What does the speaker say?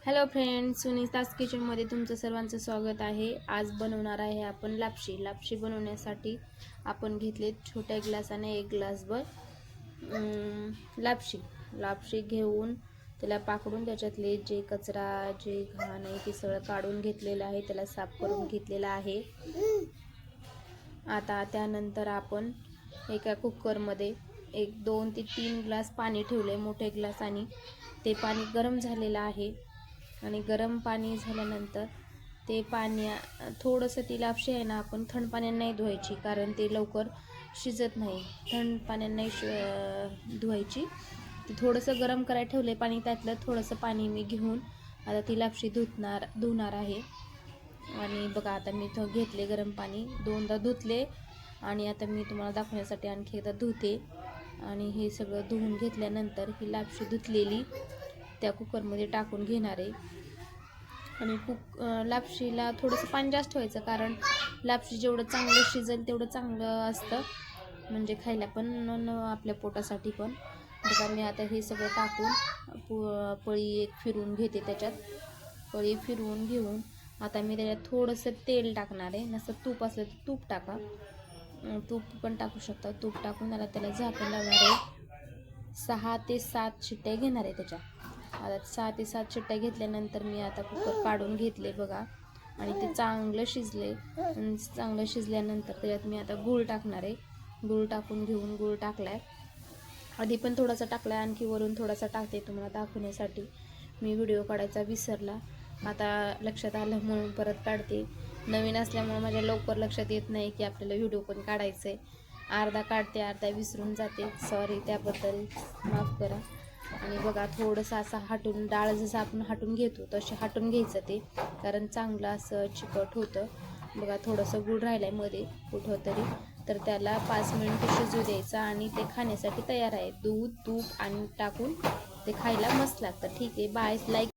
Hello friends, Sunita's किचनमध्ये तुमचं सर्वांचं स्वागत आहे। आज बनवणार आहे आपण लापशी बनवण्यासाठी आपण घेतले छोट्या ग्लासाने 1 ग्लासभर लापशी घेऊन त्याला पाकडून त्याच्यातले जे कचरा जे घाण आहे ते सगळं काढून घेतलेलं आहे, त्याला साफ करून घेतलेला आहे। आता त्यानंतर आपण एका कुकरमध्ये 2 ते 3 ग्लास पाणी ठेवले मोठे ग्लासाने। ते पाणी गरम झालेलं आहे आणि गरम पाणी झाल्यानंतर ते पाणी थोडंसं ती लापशी आहे ना आपण थंड पाण्याने नाही धुवायची, कारण ते लवकर शिजत नाही। थंड पाण्याने नाही धुवायची, ती थोडंसं गरम करायला ठेवले पाणी, त्यातलं थोडंसं पाणी मी घेऊन आता ती लापशी धुणार आहे। आणि बघा आता मी घेतले गरम पाणी, 2दा धुतले आणि आता मी तुम्हाला दाखवण्यासाठी आणखी एकदा धुते। आणि हे सगळं धुवून घेतल्यानंतर ही लापशी धुतलेली त्या कुकरमध्ये टाकून घेणार आहे। आणि लापशीला थोडंसं पाणी जास्त ठेवायचं, कारण लापशी जेवढं चांगलं शिजेल तेवढं चांगलं असतं, म्हणजे खायला पण आपल्या पोटासाठी पण। तर मी आता हे सगळं टाकून पळी एक फिरवून घेते, त्याच्यात पळी फिरवून घेऊन आता मी त्याच्यात थोडंसं तेल टाकणार आहे। नसतं तूप असलं तर तूप टाका, तूप पण टाकू शकता। तूप टाकून त्याला झाकण लावणार आहे। 6 ते 7 शिट्ट्या घेणार आहे त्याच्या। आता 6 ते 7 शिट्ट्या घेतल्यानंतर मी आता कुकर काढून घेतले बघा, आणि ते चांगलं शिजले। चांगलं शिजल्यानंतर त्याच्यात मी आता गूळ टाकणार आहे। गूळ टाकून घेऊन गूळ टाकलाय, आधी पण थोडासा टाकलाय, आणखी वरून थोडासा टाकते तुम्हाला दाखवण्यासाठी। मी व्हिडिओ काढायचा विसरला, आता लक्षात आलं म्हणून परत काढते। नवीन असल्यामुळे माझ्या लवकर लक्षात येत नाही की आपल्याला व्हिडिओ पण काढायचं आहे। अर्धा काढते, अर्धा विसरून जाते, सॉरी, त्याबद्दल माफ करा। आणि बघा थोडंसं असं हाटून, डाळ जसं आपण हाटून घेतो तसे हाटून घ्यायचं ते, कारण चांगलं असं चिकट होतं। बघा थोडंसं गूळ राहिलं आहे मध्ये कुठं तरी, तर त्याला 5 मिनिट शिजू द्यायचं आणि ते खाण्यासाठी तयार आहे। दूध, तूप आणि टाकून ते खायला मस्त लागतं। ठीक आहे, बाय, लाईक